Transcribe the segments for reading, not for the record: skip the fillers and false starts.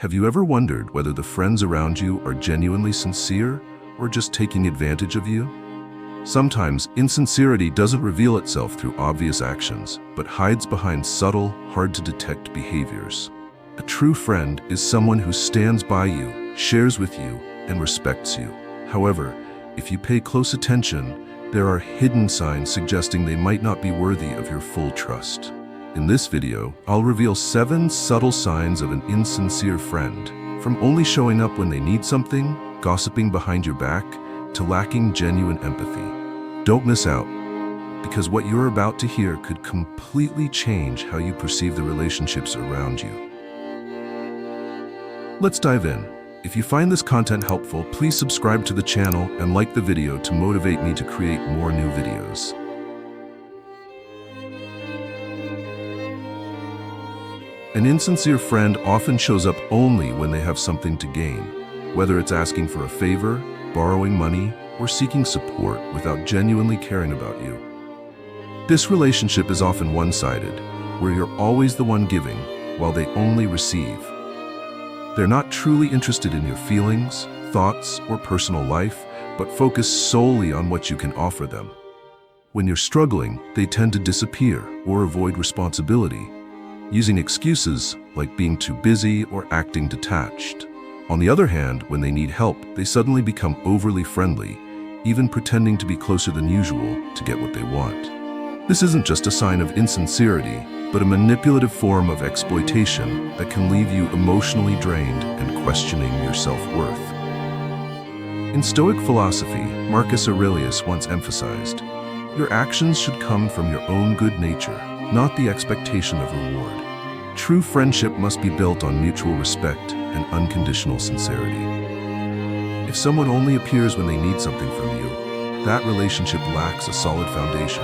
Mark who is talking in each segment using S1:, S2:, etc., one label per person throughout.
S1: Have you ever wondered whether the friends around you are genuinely sincere or just taking advantage of you? Sometimes insincerity doesn't reveal itself through obvious actions, but hides behind subtle, hard-to-detect behaviors. A true friend is someone who stands by you, shares with you, and respects you. However, if you pay close attention, there are hidden signs suggesting they might not be worthy of your full trust. In this video, I'll reveal 7 subtle signs of an insincere friend, from only showing up when they need something, gossiping behind your back, to lacking genuine empathy. Don't miss out, because what you're about to hear could completely change how you perceive the relationships around you. Let's dive in. If you find this content helpful, please subscribe to the channel and like the video to motivate me to create more new videos. An insincere friend often shows up only when they have something to gain, whether it's asking for a favor, borrowing money, or seeking support without genuinely caring about you. This relationship is often one-sided, where you're always the one giving, while they only receive. They're not truly interested in your feelings, thoughts, or personal life, but focus solely on what you can offer them. When you're struggling, they tend to disappear or avoid responsibility, using excuses like being too busy or acting detached. On the other hand, when they need help, they suddenly become overly friendly, even pretending to be closer than usual to get what they want. This isn't just a sign of insincerity, but a manipulative form of exploitation that can leave you emotionally drained and questioning your self-worth. In Stoic philosophy, Marcus Aurelius once emphasized, "Your actions should come from your own good nature, not the expectation of reward." True friendship must be built on mutual respect and unconditional sincerity. If someone only appears when they need something from you, that relationship lacks a solid foundation.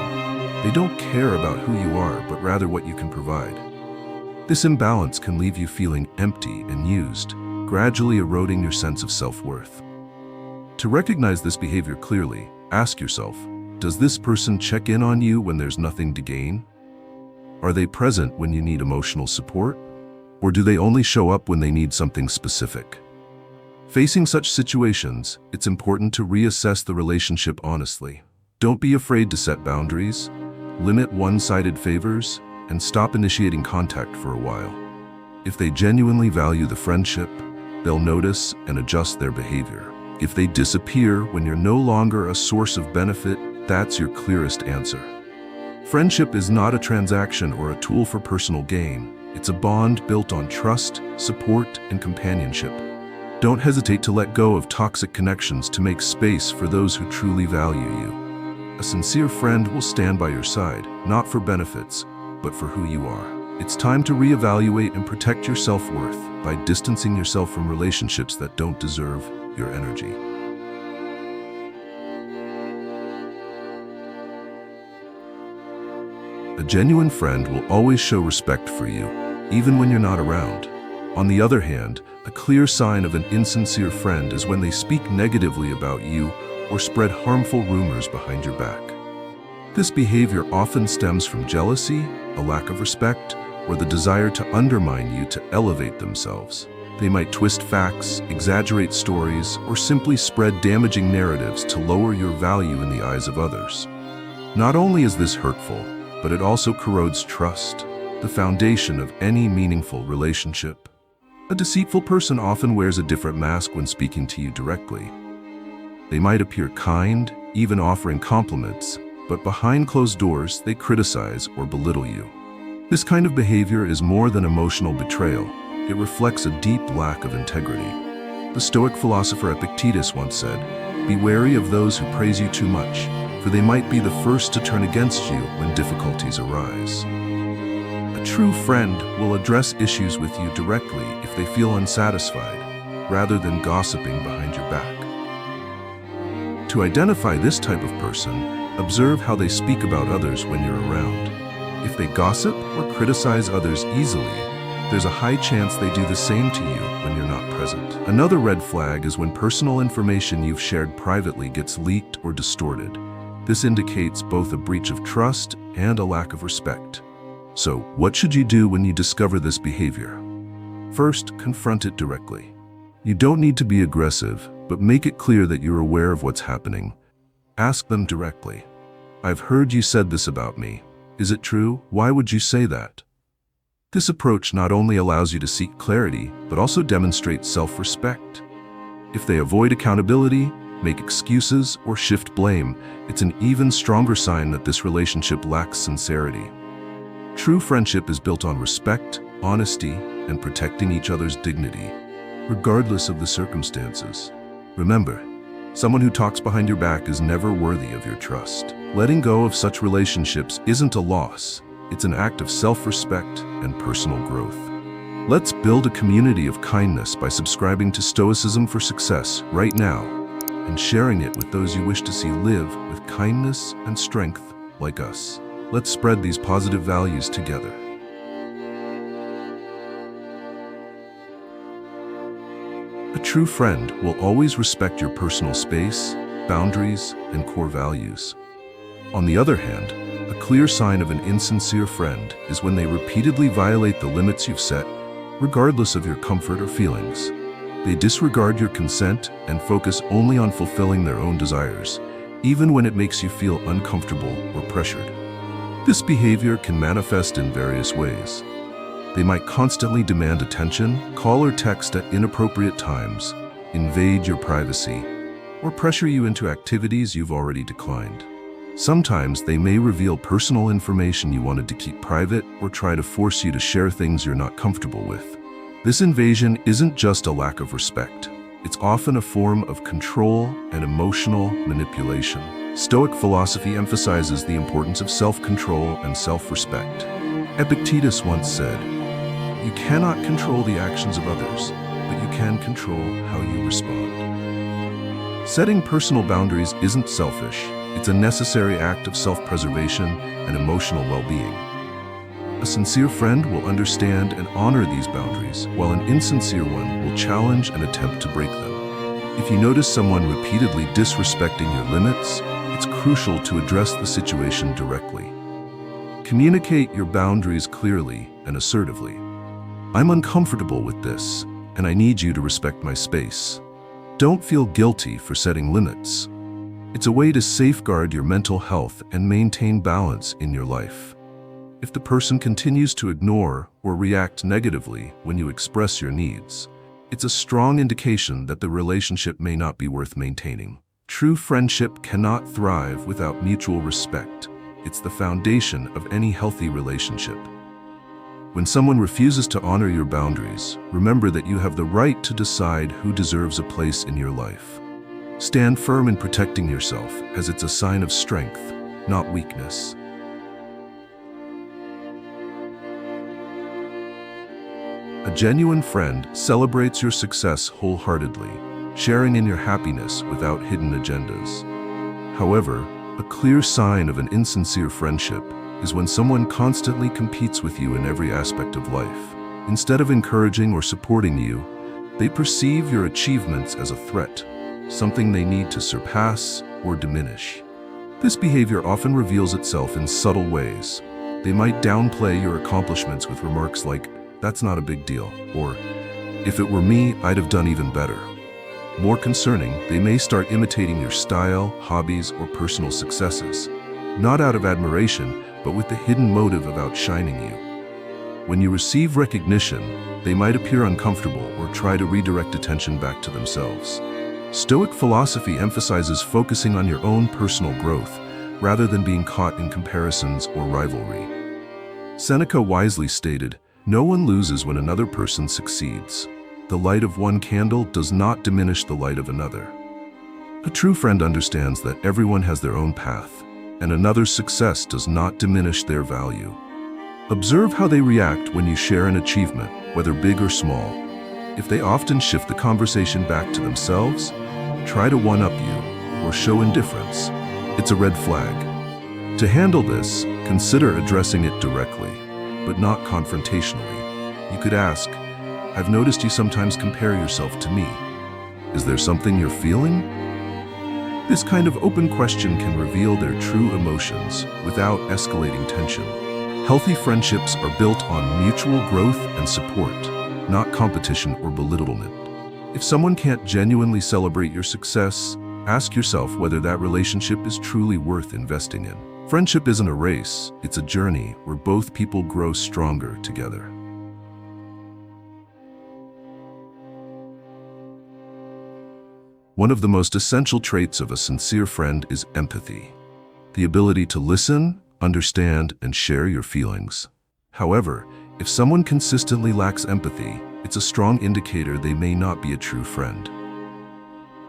S1: They don't care about who you are, but rather what you can provide. This imbalance can leave you feeling empty and used, gradually eroding your sense of self-worth. To recognize this behavior clearly, ask yourself, does this person check in on you when there's nothing to gain? Are they present when you need emotional support? Or do they only show up when they need something specific? Facing such situations, it's important to reassess the relationship honestly. Don't be afraid to set boundaries, limit one-sided favors, and stop initiating contact for a while. If they genuinely value the friendship, they'll notice and adjust their behavior. If they disappear when you're no longer a source of benefit, that's your clearest answer. Friendship is not a transaction or a tool for personal gain. It's a bond built on trust, support, and companionship. Don't hesitate to let go of toxic connections to make space for those who truly value you. A sincere friend will stand by your side, not for benefits, but for who you are. It's time to reevaluate and protect your self-worth by distancing yourself from relationships that don't deserve your energy. A genuine friend will always show respect for you, even when you're not around. On the other hand, a clear sign of an insincere friend is when they speak negatively about you or spread harmful rumors behind your back. This behavior often stems from jealousy, a lack of respect, or the desire to undermine you to elevate themselves. They might twist facts, exaggerate stories, or simply spread damaging narratives to lower your value in the eyes of others. Not only is this hurtful, but it also corrodes trust, the foundation of any meaningful relationship. A deceitful person often wears a different mask when speaking to you directly. They might appear kind, even offering compliments, but behind closed doors, they criticize or belittle you. This kind of behavior is more than emotional betrayal. It reflects a deep lack of integrity. The Stoic philosopher Epictetus once said, "Be wary of those who praise you too much, for they might be the first to turn against you when difficulties arise." A true friend will address issues with you directly if they feel unsatisfied, rather than gossiping behind your back. To identify this type of person, observe how they speak about others when you're around. If they gossip or criticize others easily, there's a high chance they do the same to you when you're not present. Another red flag is when personal information you've shared privately gets leaked or distorted. This indicates both a breach of trust and a lack of respect. So, what should you do when you discover this behavior? First, confront it directly. You don't need to be aggressive, but make it clear that you're aware of what's happening. Ask them directly. I've heard you said this about me. Is it true? Why would you say that? This approach not only allows you to seek clarity, but also demonstrates self-respect. If they avoid accountability, make excuses, or shift blame, it's an even stronger sign that this relationship lacks sincerity. True friendship is built on respect, honesty, and protecting each other's dignity, regardless of the circumstances. Remember, someone who talks behind your back is never worthy of your trust. Letting go of such relationships isn't a loss. It's an act of self-respect and personal growth. Let's build a community of kindness by subscribing to Stoicism for Success right now and sharing it with those you wish to see live with kindness and strength like us. Let's spread these positive values together. A true friend will always respect your personal space, boundaries, and core values. On the other hand, a clear sign of an insincere friend is when they repeatedly violate the limits you've set, regardless of your comfort or feelings. They disregard your consent and focus only on fulfilling their own desires, even when it makes you feel uncomfortable or pressured. This behavior can manifest in various ways. They might constantly demand attention, call or text at inappropriate times, invade your privacy, or pressure you into activities you've already declined. Sometimes they may reveal personal information you wanted to keep private or try to force you to share things you're not comfortable with. This invasion isn't just a lack of respect. It's often a form of control and emotional manipulation. Stoic philosophy emphasizes the importance of self-control and self-respect. Epictetus once said, "You cannot control the actions of others, but you can control how you respond." Setting personal boundaries isn't selfish. It's a necessary act of self-preservation and emotional well-being. A sincere friend will understand and honor these boundaries, while an insincere one will challenge and attempt to break them. If you notice someone repeatedly disrespecting your limits, it's crucial to address the situation directly. Communicate your boundaries clearly and assertively. I'm uncomfortable with this, and I need you to respect my space. Don't feel guilty for setting limits. It's a way to safeguard your mental health and maintain balance in your life. If the person continues to ignore or react negatively when you express your needs, it's a strong indication that the relationship may not be worth maintaining. True friendship cannot thrive without mutual respect. It's the foundation of any healthy relationship. When someone refuses to honor your boundaries, remember that you have the right to decide who deserves a place in your life. Stand firm in protecting yourself, as it's a sign of strength, not weakness. A genuine friend celebrates your success wholeheartedly, sharing in your happiness without hidden agendas. However, a clear sign of an insincere friendship is when someone constantly competes with you in every aspect of life. Instead of encouraging or supporting you, they perceive your achievements as a threat, something they need to surpass or diminish. This behavior often reveals itself in subtle ways. They might downplay your accomplishments with remarks like, "That's not a big deal," or, "If it were me, I'd have done even better." More concerning, they may start imitating your style, hobbies, or personal successes, not out of admiration, but with the hidden motive of outshining you. When you receive recognition, they might appear uncomfortable or try to redirect attention back to themselves. Stoic philosophy emphasizes focusing on your own personal growth, rather than being caught in comparisons or rivalry. Seneca wisely stated, "No one loses when another person succeeds. The light of one candle does not diminish the light of another." A true friend understands that everyone has their own path, and another's success does not diminish their value. Observe how they react when you share an achievement, whether big or small. If they often shift the conversation back to themselves, try to one-up you, or show indifference, it's a red flag. To handle this, consider addressing it directly, but not confrontationally. You could ask, "I've noticed you sometimes compare yourself to me. Is there something you're feeling?" This kind of open question can reveal their true emotions without escalating tension. Healthy friendships are built on mutual growth and support, not competition or belittlement. If someone can't genuinely celebrate your success, ask yourself whether that relationship is truly worth investing in. Friendship isn't a race, it's a journey where both people grow stronger together. One of the most essential traits of a sincere friend is empathy, the ability to listen, understand, and share your feelings. However, if someone consistently lacks empathy, it's a strong indicator they may not be a true friend.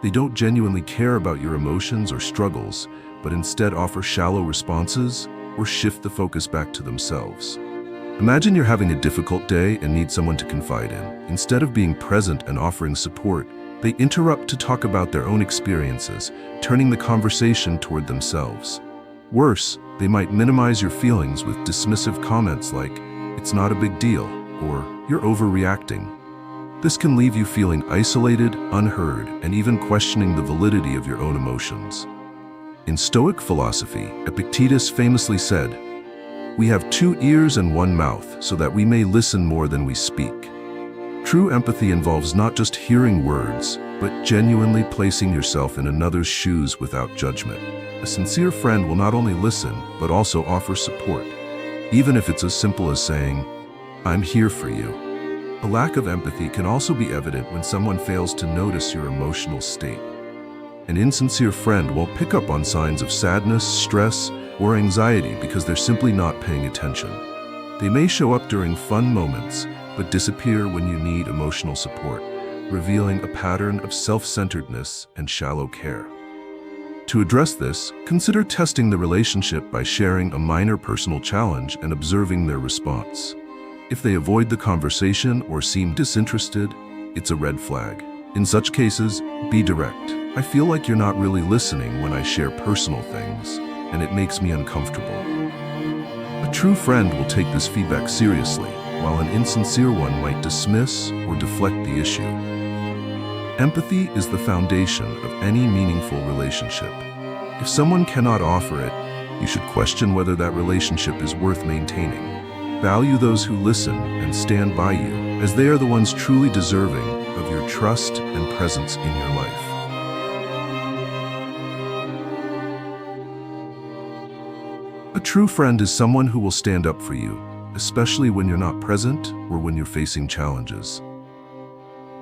S1: They don't genuinely care about your emotions or struggles, but instead offer shallow responses or shift the focus back to themselves. Imagine you're having a difficult day and need someone to confide in. Instead of being present and offering support, they interrupt to talk about their own experiences, turning the conversation toward themselves. Worse, they might minimize your feelings with dismissive comments like, "It's not a big deal," or "You're overreacting." This can leave you feeling isolated, unheard, and even questioning the validity of your own emotions. In Stoic philosophy, Epictetus famously said, "We have 2 ears and 1 mouth, so that we may listen more than we speak." True empathy involves not just hearing words, but genuinely placing yourself in another's shoes without judgment. A sincere friend will not only listen, but also offer support, even if it's as simple as saying, "I'm here for you." A lack of empathy can also be evident when someone fails to notice your emotional state. An insincere friend won't pick up on signs of sadness, stress, or anxiety because they're simply not paying attention. They may show up during fun moments, but disappear when you need emotional support, revealing a pattern of self-centeredness and shallow care. To address this, consider testing the relationship by sharing a minor personal challenge and observing their response. If they avoid the conversation or seem disinterested, it's a red flag. In such cases, be direct. "I feel like you're not really listening when I share personal things, and it makes me uncomfortable." A true friend will take this feedback seriously, while an insincere one might dismiss or deflect the issue. Empathy is the foundation of any meaningful relationship. If someone cannot offer it, you should question whether that relationship is worth maintaining. Value those who listen and stand by you, as they are the ones truly deserving of your trust and presence in your life. A true friend is someone who will stand up for you, especially when you're not present or when you're facing challenges.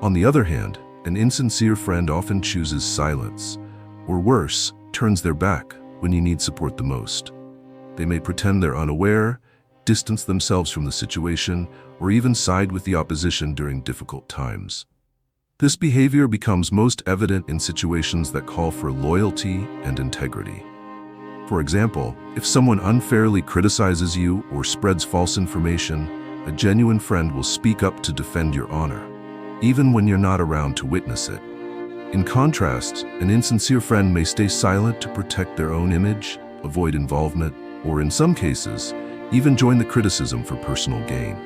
S1: On the other hand, an insincere friend often chooses silence, or worse, turns their back when you need support the most. They may pretend they're unaware, distance themselves from the situation, or even side with the opposition during difficult times. This behavior becomes most evident in situations that call for loyalty and integrity. For example, if someone unfairly criticizes you or spreads false information, a genuine friend will speak up to defend your honor, even when you're not around to witness it. In contrast, an insincere friend may stay silent to protect their own image, avoid involvement, or in some cases, even join the criticism for personal gain.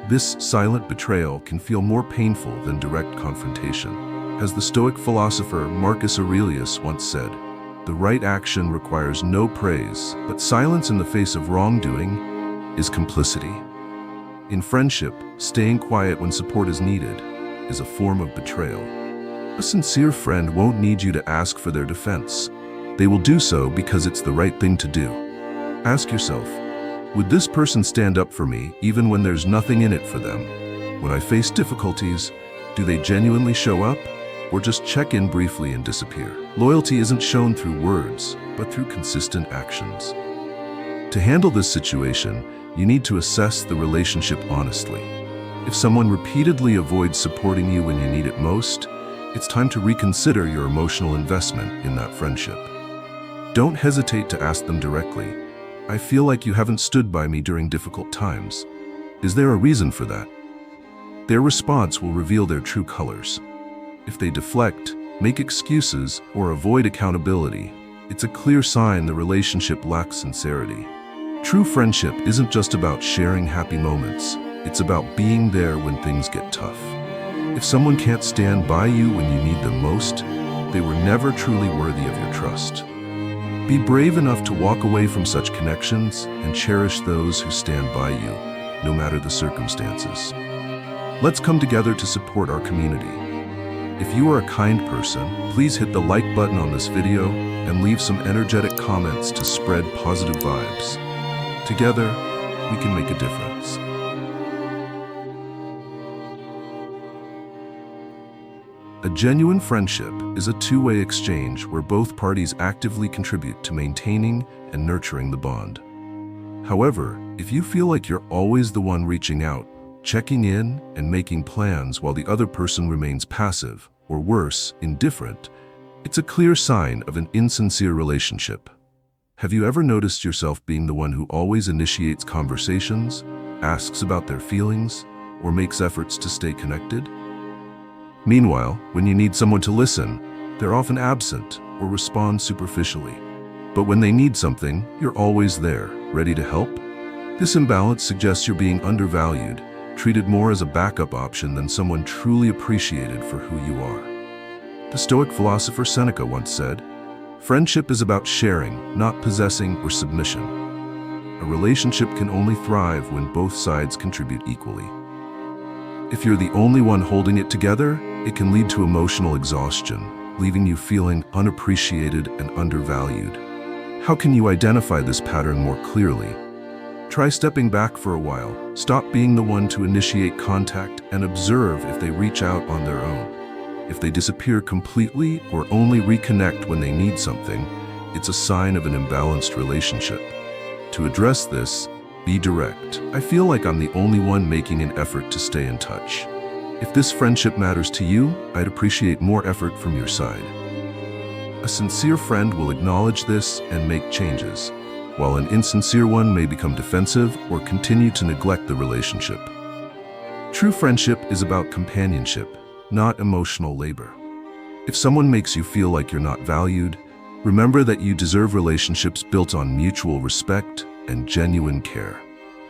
S1: This silent betrayal can feel more painful than direct confrontation. As the Stoic philosopher Marcus Aurelius once said, "The right action requires no praise, but silence in the face of wrongdoing is complicity." In friendship, staying quiet when support is needed is a form of betrayal. A sincere friend won't need you to ask for their defense. They will do so because it's the right thing to do. Ask yourself, would this person stand up for me even when there's nothing in it for them? When I face difficulties, do they genuinely show up, or just check in briefly and disappear? Loyalty isn't shown through words, but through consistent actions. To handle this situation, you need to assess the relationship honestly. If someone repeatedly avoids supporting you when you need it most, it's time to reconsider your emotional investment in that friendship. Don't hesitate to ask them directly, "I feel like you haven't stood by me during difficult times. Is there a reason for that?" Their response will reveal their true colors. If they deflect, make excuses, or avoid accountability, it's a clear sign the relationship lacks sincerity. True friendship isn't just about sharing happy moments, it's about being there when things get tough. If someone can't stand by you when you need them most, they were never truly worthy of your trust. Be brave enough to walk away from such connections and cherish those who stand by you, no matter the circumstances. Let's come together to support our community. If you are a kind person, please hit the like button on this video and leave some energetic comments to spread positive vibes. Together, we can make a difference. A genuine friendship is a two-way exchange where both parties actively contribute to maintaining and nurturing the bond. However, if you feel like you're always the one reaching out, checking in, and making plans while the other person remains passive, or worse, indifferent, it's a clear sign of an insincere relationship. Have you ever noticed yourself being the one who always initiates conversations, asks about their feelings, or makes efforts to stay connected? Meanwhile, when you need someone to listen, they're often absent or respond superficially. But when they need something, you're always there, ready to help. This imbalance suggests you're being undervalued, treated more as a backup option than someone truly appreciated for who you are. The Stoic philosopher Seneca once said, "Friendship is about sharing, not possessing or submission." A relationship can only thrive when both sides contribute equally. If you're the only one holding it together, it can lead to emotional exhaustion, leaving you feeling unappreciated and undervalued. How can you identify this pattern more clearly? Try stepping back for a while, stop being the one to initiate contact, and observe if they reach out on their own. If they disappear completely or only reconnect when they need something, it's a sign of an imbalanced relationship. To address this, be direct. I feel like I'm the only one making an effort to stay in touch. If this friendship matters to you, I'd appreciate more effort from your side. A sincere friend will acknowledge this and make changes, while an insincere one may become defensive or continue to neglect the relationship. True friendship is about companionship, not emotional labor. If someone makes you feel like you're not valued, remember that you deserve relationships built on mutual respect and genuine care.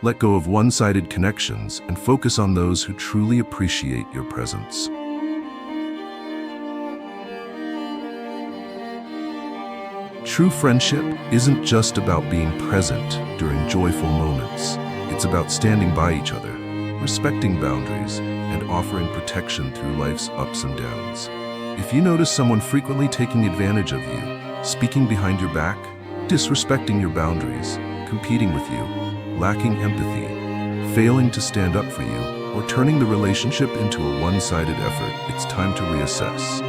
S1: Let go of one-sided connections and focus on those who truly appreciate your presence. True friendship isn't just about being present during joyful moments. It's about standing by each other, respecting boundaries, and offering protection through life's ups and downs. If you notice someone frequently taking advantage of you, speaking behind your back, disrespecting your boundaries, competing with you, lacking empathy, failing to stand up for you, or turning the relationship into a one-sided effort, it's time to reassess.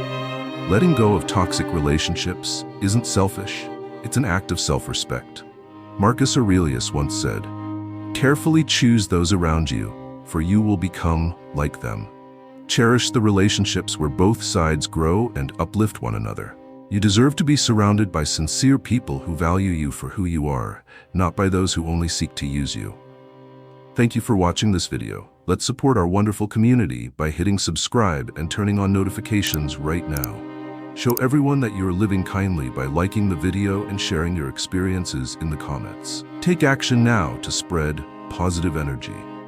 S1: Letting go of toxic relationships isn't selfish, it's an act of self-respect. Marcus Aurelius once said, "Carefully choose those around you, for you will become like them." Cherish the relationships where both sides grow and uplift one another. You deserve to be surrounded by sincere people who value you for who you are, not by those who only seek to use you. Thank you for watching this video. Let's support our wonderful community by hitting subscribe and turning on notifications right now. Show everyone that you are living kindly by liking the video and sharing your experiences in the comments. Take action now to spread positive energy.